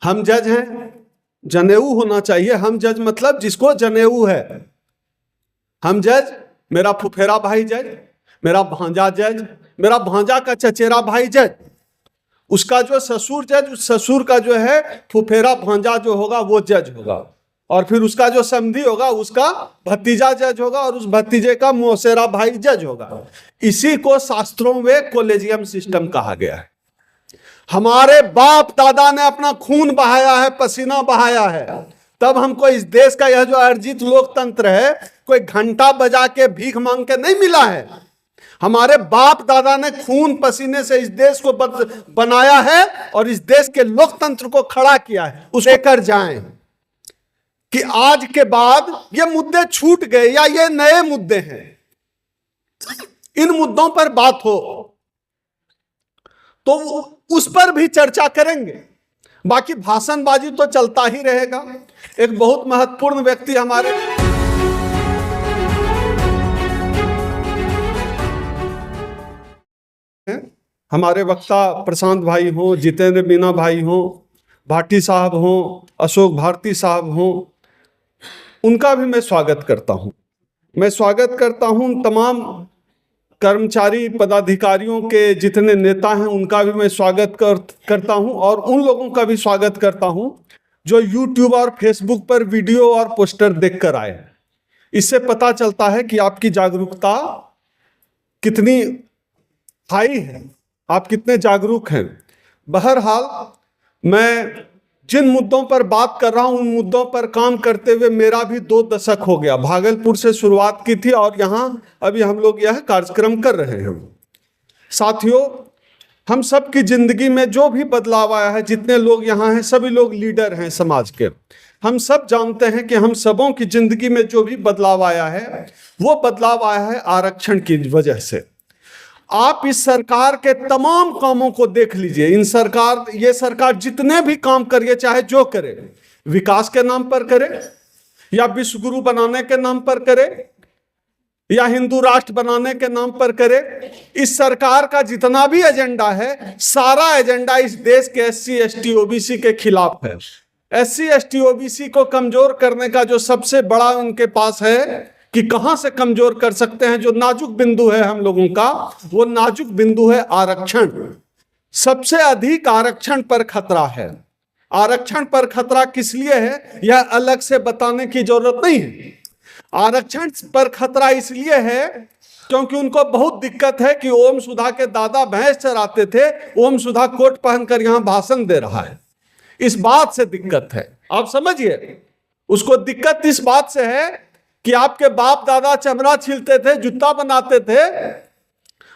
हम जज हैं, जनेऊ होना चाहिए। हम जज मतलब जिसको जनेऊ है। हम जज, मेरा फुफेरा भाई जज, मेरा भांजा जज, मेरा भांजा का चचेरा भाई जज, उसका जो ससुर जज, उस ससुर का जो है फुफेरा भांजा जो होगा वो जज होगा, और फिर उसका जो समधी होगा उसका भतीजा जज होगा, और उस भतीजे का मौसेरा भाई जज होगा। इसी को शास्त्रों में कॉलेजियम सिस्टम कहा गया है। हमारे बाप दादा ने अपना खून बहाया है, पसीना बहाया है, तब हमको इस देश का यह जो अर्जित लोकतंत्र है कोई घंटा बजा के भीख मांग के नहीं मिला है। हमारे बाप दादा ने खून पसीने से इस देश को बनाया है और इस देश के लोकतंत्र को खड़ा किया है। उसे लेकर जाएं कि आज के बाद ये मुद्दे छूट गए या ये नए मुद्दे हैं, इन मुद्दों पर बात हो तो उस पर भी चर्चा करेंगे। बाकी भाषणबाजी तो चलता ही रहेगा। एक बहुत महत्वपूर्ण व्यक्ति हमारे वक्ता प्रशांत भाई हों, जितेंद्र मीना भाई हों, भाटी साहब हों, अशोक भारती साहब हों, उनका भी मैं स्वागत करता हूं। मैं स्वागत करता हूं तमाम कर्मचारी पदाधिकारियों के जितने नेता हैं उनका भी मैं स्वागत करता हूं, और उन लोगों का भी स्वागत करता हूं जो यूट्यूब और फेसबुक पर वीडियो और पोस्टर देखकर आए। इससे पता चलता है कि आपकी जागरूकता कितनी हाई है, आप कितने जागरूक हैं। बहरहाल मैं जिन मुद्दों पर बात कर रहा हूं उन मुद्दों पर काम करते हुए मेरा भी 2 दशक हो गया। भागलपुर से शुरुआत की थी और यहाँ अभी हम लोग यह कार्यक्रम कर रहे हैं। साथियों, हम सब की जिंदगी में जो भी बदलाव आया है, जितने लोग यहाँ हैं सभी लोग लीडर हैं समाज के। हम सब जानते हैं कि हम सबों की जिंदगी में जो भी बदलाव आया है वो बदलाव आया है आरक्षण की वजह से। आप इस सरकार के तमाम कामों को देख लीजिए। ये सरकार जितने भी काम करिए, चाहे जो करे, विकास के नाम पर करे या विश्व गुरु बनाने के नाम पर करे या हिंदू राष्ट्र बनाने के नाम पर करे, इस सरकार का जितना भी एजेंडा है सारा एजेंडा इस देश के SC ST OBC के खिलाफ है। SC ST OBC को कमजोर करने का जो सबसे बड़ा उनके पास है कि कहां से कमजोर कर सकते हैं, जो नाजुक बिंदु है हम लोगों का, वो नाजुक बिंदु है आरक्षण। सबसे अधिक आरक्षण पर खतरा है। आरक्षण पर खतरा किस लिए है यह अलग से बताने की जरूरत नहीं है। आरक्षण पर खतरा इसलिए है क्योंकि उनको बहुत दिक्कत है कि ओम सुधा के दादा भैंस चराते थे, ओम सुधा कोट पहनकर यहां भाषण दे रहा है। इस बात से दिक्कत है, आप समझिए। उसको दिक्कत इस बात से है कि आपके बाप दादा चमड़ा छीलते थे, जूता बनाते थे,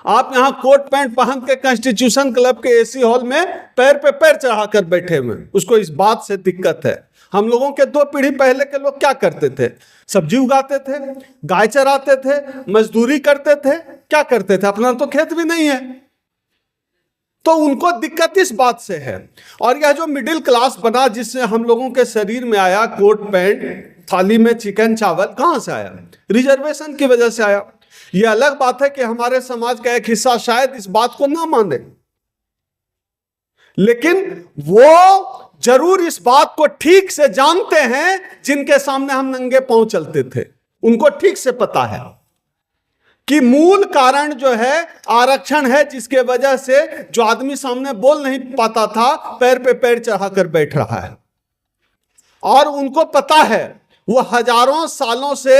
आप यहां कोट पैंट पहन के कॉन्स्टिट्यूशन क्लब के AC हॉल में पैर पे पैर चढ़ाकर बैठे हुए। उसको इस बात से दिक्कत है। हम लोगों के 2 पीढ़ी पहले के लोग क्या करते थे? सब्जी उगाते थे, गाय चराते थे, मजदूरी करते थे। क्या करते थे? अपना तो खेत भी नहीं है, तो उनको दिक्कत इस बात से है। और यह जो मिडिल क्लास बना, जिससे हम लोगों के शरीर में आया कोट पैंट, थाली में चिकन चावल, कहां से आया? रिजर्वेशन की वजह से आया। यह अलग बात है कि हमारे समाज का एक हिस्सा शायद इस बात को ना माने, लेकिन वो जरूर इस बात को ठीक से जानते हैं जिनके सामने हम नंगे पांव चलते थे। उनको ठीक से पता है कि मूल कारण जो है आरक्षण है, जिसके वजह से जो आदमी सामने बोल नहीं पाता था पैर पे पैर चढ़ाकर बैठ रहा है। और उनको पता है, वो हजारों सालों से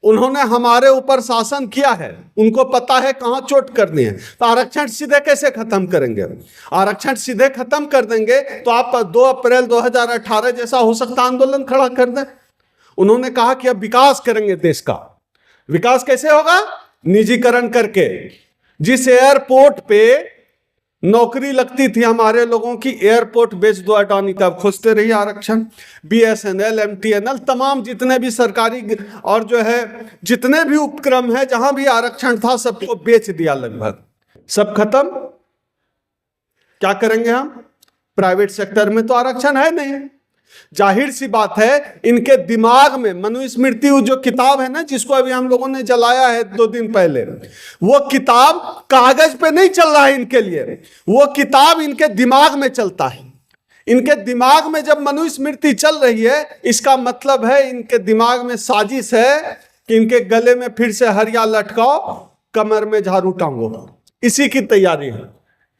उन्होंने हमारे ऊपर शासन किया है, उनको पता है कहां चोट करनी है। तो आरक्षण सीधे कैसे खत्म करेंगे? आरक्षण सीधे खत्म कर देंगे तो आप 2 अप्रैल 2018 जैसा हो सकता आंदोलन खड़ा कर दें। उन्होंने कहा कि अब विकास करेंगे देश का। विकास कैसे होगा? निजीकरण करके। जिस एयरपोर्ट पे नौकरी लगती थी हमारे लोगों की, एयरपोर्ट बेच दो अडानी का। खोजते रहिए आरक्षण। BSNL, MTNL, तमाम जितने भी सरकारी और जो है जितने भी उपक्रम है जहां भी आरक्षण था सबको बेच दिया, लगभग सब खत्म। क्या करेंगे हम? प्राइवेट सेक्टर में तो आरक्षण है नहीं। जाहिर सी बात है इनके दिमाग में मनुस्मृति जो किताब है ना, जिसको अभी हम लोगों ने जलाया है 2 दिन पहले, वो किताब कागज पे नहीं चल रहा है इनके लिए, वो किताब इनके दिमाग में चलता है। इनके दिमाग में जब मनुस्मृति चल रही है, इसका मतलब है इनके दिमाग में साजिश है कि इनके गले में फिर से हरिया लटकाओ, कमर में झाड़ू टांगो। इसी की तैयारी है,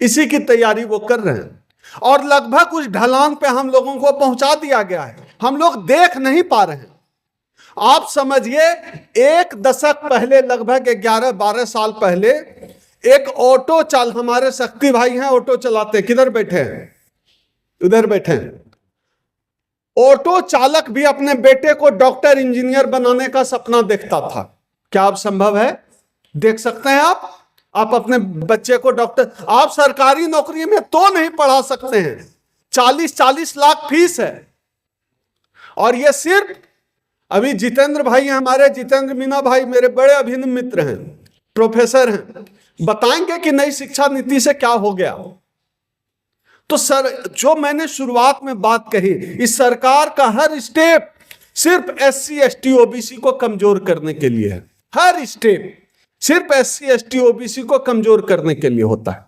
इसी की तैयारी वो कर रहे हैं। और लगभग उस ढलान पे हम लोगों को पहुंचा दिया गया है, हम लोग देख नहीं पा रहे हैं। आप समझिए, एक दशक पहले, लगभग 11-12 साल पहले, एक ऑटो चालक, हमारे शक्ति भाई हैं ऑटो चलाते, किधर बैठे हैं? उधर बैठे हैं। ऑटो चालक भी अपने बेटे को डॉक्टर इंजीनियर बनाने का सपना देखता था। क्या आप संभव है? देख सकते हैं आप अपने बच्चे को डॉक्टर, आप सरकारी नौकरी में तो नहीं पढ़ा सकते हैं, 40-40 लाख फीस है। और ये सिर्फ अभी जितेंद्र भाई हैं हमारे, जितेंद्र मीना भाई मेरे बड़े अभिन्न मित्र हैं, प्रोफेसर हैं, बताएंगे कि नई शिक्षा नीति से क्या हो गया। तो सर, जो मैंने शुरुआत में बात कही, इस सरकार का हर स्टेप सिर्फ SC ST OBC को कमजोर करने के लिए है। हर स्टेप सिर्फ SC ST OBC को कमजोर करने के लिए होता है।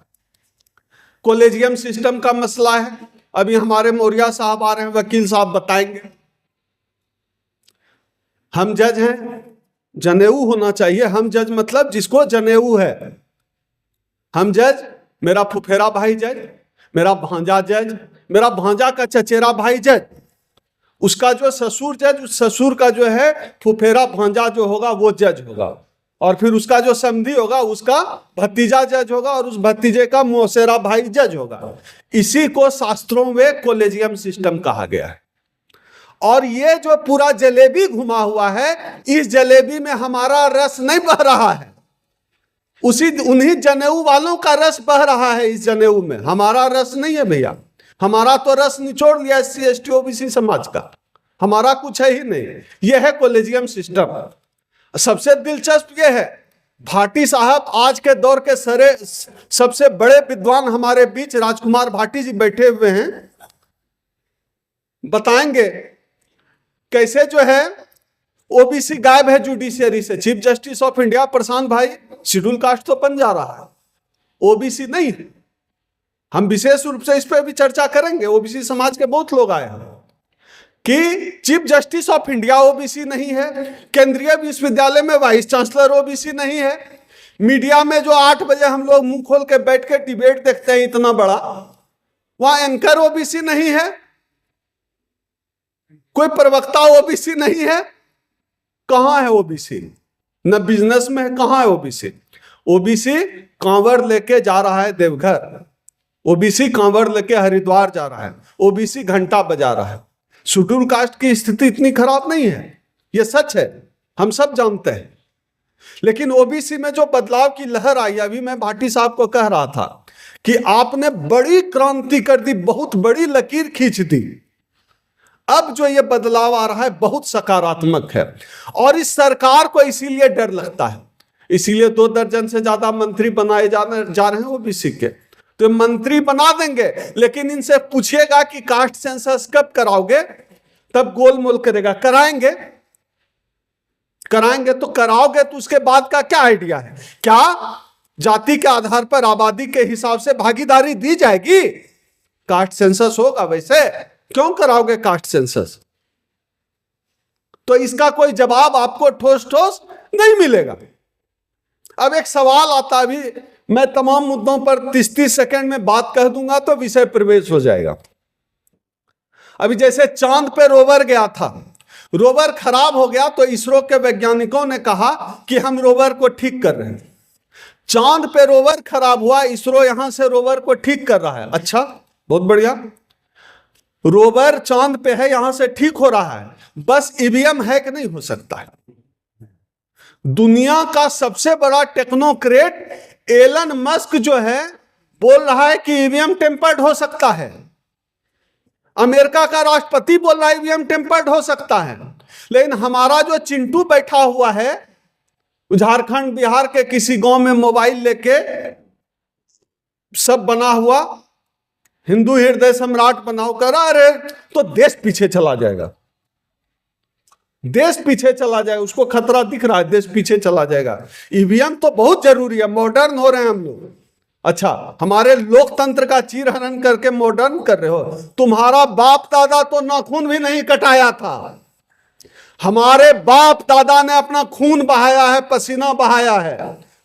कॉलेजियम सिस्टम का मसला है, अभी हमारे मौर्या साहब आ रहे हैं, वकील साहब बताएंगे। हम जज हैं, जनेऊ होना चाहिए। हम जज मतलब जिसको जनेऊ है। हम जज, मेरा फुफेरा भाई जज, मेरा भांजा जज, मेरा भांजा का चचेरा भाई जज, उसका जो ससुर जज, उस ससुर का जो है फुफेरा भांजा जो होगा वो जज होगा, और फिर उसका जो समधी होगा उसका भतीजा जज होगा, और उस भतीजे का मौसेरा भाई जज होगा। इसी को शास्त्रों में कॉलेजियम सिस्टम कहा गया है। और ये जो पूरा जलेबी घुमा हुआ है, इस जलेबी में हमारा रस नहीं बह रहा है, उन्हीं जनेऊ वालों का रस बह रहा है। इस जनेऊ में हमारा रस नहीं है भैया, हमारा तो रस निचोड़ लिया SC ST OBC समाज का, हमारा कुछ है ही नहीं। यह है कॉलेजियम सिस्टम। सबसे दिलचस्प यह है, भाटी साहब आज के दौर के सबसे बड़े विद्वान हमारे बीच राजकुमार भाटी जी बैठे हुए हैं, बताएंगे कैसे जो है OBC गायब है जुडिशियरी से। चीफ जस्टिस ऑफ इंडिया प्रशांत भाई, शेड्यूल कास्ट तो बन जा रहा है, OBC नहीं है। हम विशेष रूप से इस पर भी चर्चा करेंगे। OBC समाज के बहुत लोग आए हैं कि chief justice of India OBC नहीं है, केंद्रीय विश्वविद्यालय में वाइस चांसलर OBC नहीं है, मीडिया में जो 8 बजे हम लोग मुंह खोल के बैठ के डिबेट देखते हैं इतना बड़ा, वहां एंकर OBC नहीं है, कोई प्रवक्ता OBC नहीं है। कहां है OBC? न बिजनेस में है, कहां है OBC? OBC कांवड़ लेके जा रहा है देवघर, OBC कांवड़ लेके हरिद्वार जा रहा है, OBC घंटा बजा रहा है। शेड्यूल कास्ट की स्थिति इतनी खराब नहीं है, यह सच है, हम सब जानते हैं। लेकिन OBC में जो बदलाव की लहर आई, अभी मैं भाटी साहब को कह रहा था कि आपने बड़ी क्रांति कर दी, बहुत बड़ी लकीर खींच दी। अब जो ये बदलाव आ रहा है बहुत सकारात्मक है, और इस सरकार को इसीलिए डर लगता है, इसीलिए 2 दर्जन से ज्यादा मंत्री बनाए जा रहे हैं OBC के। तो मंत्री बना देंगे, लेकिन इनसे पूछिएगा कि कास्ट सेंसस कब कराओगे, तब गोलमोल करेगा। कराएंगे तो कराओगे, तो उसके बाद का क्या आइडिया है? क्या जाति के आधार पर आबादी के हिसाब से भागीदारी दी जाएगी? कास्ट सेंसस होगा, वैसे क्यों कराओगे कास्ट सेंसस? तो इसका कोई जवाब आपको ठोस ठोस नहीं मिलेगा। अब एक सवाल आता, अभी मैं तमाम मुद्दों पर 30-30 सेकंड में बात कह दूंगा तो विषय प्रवेश हो जाएगा। अभी जैसे चांद पे रोवर गया था, रोवर खराब हो गया तो इसरो के वैज्ञानिकों ने कहा कि हम रोवर को ठीक कर रहे हैं। चांद पे रोवर खराब हुआ, इसरो यहां से रोवर को ठीक कर रहा है। अच्छा, बहुत बढ़िया, रोवर चांद पे है, यहां से ठीक हो रहा है, बस ईवीएम हैक नहीं हो सकता है। दुनिया का सबसे बड़ा टेक्नोक्रेट एलन मस्क जो है बोल रहा है कि ईवीएम टेम्पर्ड हो सकता है। अमेरिका का राष्ट्रपति बोल रहा है ईवीएम टेम्पर्ड हो सकता है। लेकिन हमारा जो चिंटू बैठा हुआ है झारखंड बिहार के किसी गांव में मोबाइल लेके, सब बना हुआ, हिंदू हृदय सम्राट बनाओ कर, अरे तो देश पीछे चला जाएगा, देश पीछे चला जाएगा, उसको खतरा दिख रहा है, देश पीछे चला जाएगा। ईवीएम तो बहुत जरूरी है, मॉडर्न हो रहे हैं हम लोग, अच्छा, हमारे लोकतंत्र का चीरहरण करके मॉडर्न कर रहे हो। तुम्हारा बाप दादा तो नाखून भी नहीं कटाया था। हमारे बाप दादा ने अपना खून बहाया है, पसीना बहाया है,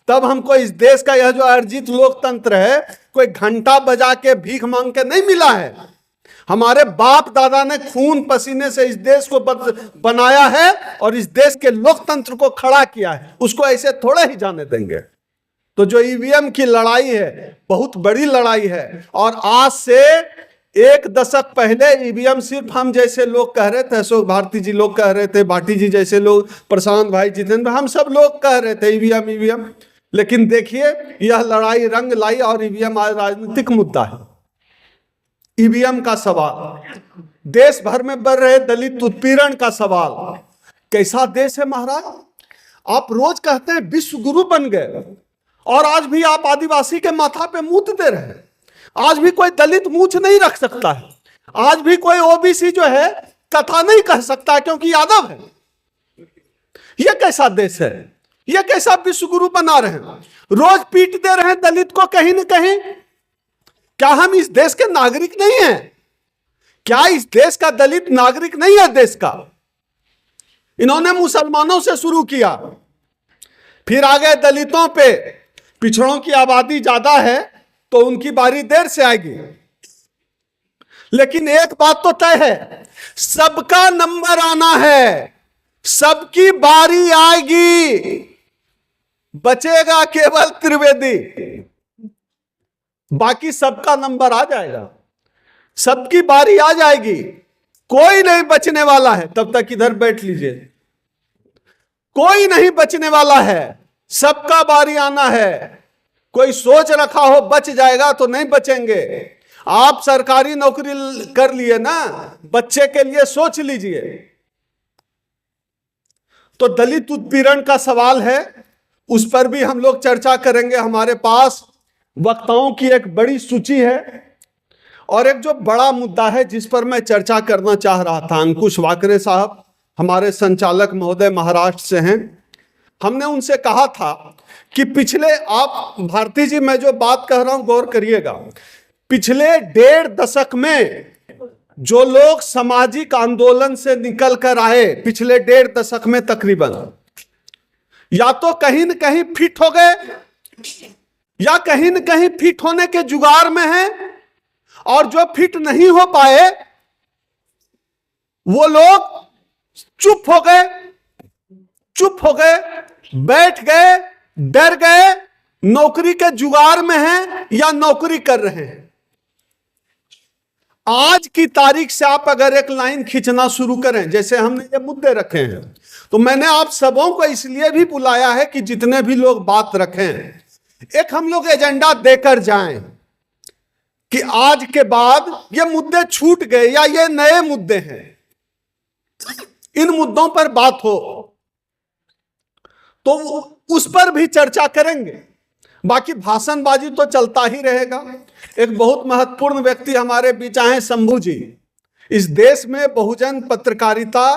तब हमको इस देश का यह जो अर्जित लोकतंत्र है कोई घंटा बजा के भीख मांग के नहीं मिला है। हमारे बाप दादा ने खून पसीने से इस देश को बनाया है और इस देश के लोकतंत्र को खड़ा किया है। उसको ऐसे थोड़े ही जाने देंगे। तो जो ईवीएम की लड़ाई है बहुत बड़ी लड़ाई है, और आज से 1 दशक पहले ईवीएम सिर्फ हम जैसे लोग कह रहे थे, अशोक भारती जी लोग कह रहे थे, भाटी जी जैसे लोग, प्रशांत भाई, जितेंद्र, हम सब लोग कह रहे थे ईवीएम ईवीएम। लेकिन देखिए यह लड़ाई रंग लाई और ईवीएम आज राजनीतिक मुद्दा है। ईवीएम का सवाल, देश भर में बढ़ रहे दलित उत्पीड़न का सवाल। कैसा देश है महाराज? आप रोज कहते हैं विश्व गुरु बन गए और आज भी आप आदिवासी के माथा पे मूत दे रहे हैं। आज भी कोई दलित मूछ नहीं रख सकता है। आज भी कोई ओबीसी जो है कथा नहीं कह सकता क्योंकि यादव है। यह कैसा देश है? यह कैसा विश्व गुरु बना रहे हैं? रोज पीट दे रहे हैं दलित को कहीं न कहीं। क्या हम इस देश के नागरिक नहीं हैं? क्या इस देश का दलित नागरिक नहीं है देश का? इन्होंने मुसलमानों से शुरू किया, फिर आ गए दलितों पे। पिछड़ों की आबादी ज्यादा है तो उनकी बारी देर से आएगी। लेकिन एक बात तो तय है, सबका नंबर आना है, सबकी बारी आएगी। बचेगा केवल त्रिवेदी, बाकी सबका नंबर आ जाएगा, सबकी बारी आ जाएगी। कोई नहीं बचने वाला है। तब तक इधर बैठ लीजिए। कोई नहीं बचने वाला है, सबका बारी आना है। कोई सोच रखा हो बच जाएगा तो नहीं बचेंगे। आप सरकारी नौकरी कर लिए ना, बच्चे के लिए सोच लीजिए। तो दलित उत्पीड़न का सवाल है, उस पर भी हम लोग चर्चा करेंगे। हमारे पास वक्ताओं की एक बड़ी सूची है और एक जो बड़ा मुद्दा है जिस पर मैं चर्चा करना चाह रहा था, अंकुश वाकरे साहब हमारे संचालक महोदय महाराष्ट्र से हैं। हमने उनसे कहा था कि पिछले, आप भारती जी मैं जो बात कह रहा हूं गौर करिएगा, पिछले 1.5 दशक में जो लोग सामाजिक आंदोलन से निकल कर आए, पिछले 1.5 दशक में तकरीबन या तो कहीं न कहीं फिट हो गए या कहीं न कहीं फिट होने के जुगाड़ में हैं, और जो फिट नहीं हो पाए वो लोग चुप हो गए, बैठ गए, डर गए, नौकरी के जुगाड़ में हैं या नौकरी कर रहे हैं। आज की तारीख से आप अगर एक लाइन खींचना शुरू करें, जैसे हमने ये मुद्दे रखे हैं, तो मैंने आप सबों को इसलिए भी बुलाया है कि जितने भी लोग बात रखें, एक हम लोग एजेंडा देकर जाएं कि आज के बाद ये मुद्दे छूट गए या ये नए मुद्दे हैं, इन मुद्दों पर बात हो तो उस पर भी चर्चा करेंगे। बाकी भाषणबाजी तो चलता ही रहेगा। एक बहुत महत्वपूर्ण व्यक्ति हमारे बीच आए, शंभू जी। इस देश में बहुजन पत्रकारिता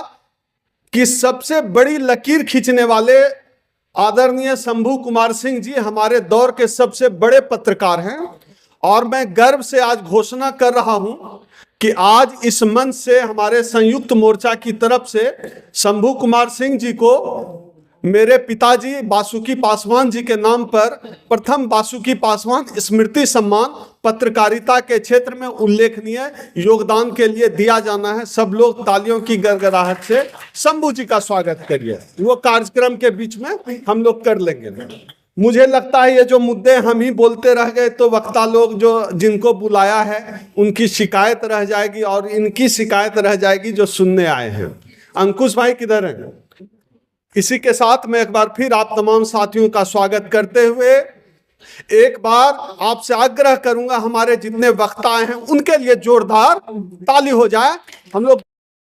की सबसे बड़ी लकीर खींचने वाले आदरणीय शंभू कुमार सिंह जी हमारे दौर के सबसे बड़े पत्रकार हैं, और मैं गर्व से आज घोषणा कर रहा हूं कि आज इस मंच से हमारे संयुक्त मोर्चा की तरफ से शंभू कुमार सिंह जी को मेरे पिताजी वासुकी पासवान जी के नाम पर प्रथम वासुकी पासवान स्मृति सम्मान पत्रकारिता के क्षेत्र में उल्लेखनीय योगदान के लिए दिया जाना है। सब लोग तालियों की गड़गड़ाहट से शंभू जी का स्वागत करिए। वो कार्यक्रम के बीच में हम लोग कर लेंगे। मुझे लगता है ये जो मुद्दे हम ही बोलते रह गए तो वक्ता लोग जो जिनको बुलाया है उनकी शिकायत रह जाएगी और इनकी शिकायत रह जाएगी जो सुनने आए हैं। अंकुश भाई किधर हैं? इसी के साथ मैं एक बार फिर आप तमाम साथियों का स्वागत करते हुए एक बार आपसे आग्रह करूंगा, हमारे जितने वक्ता हैं उनके लिए जोरदार ताली हो जाए। हम लोग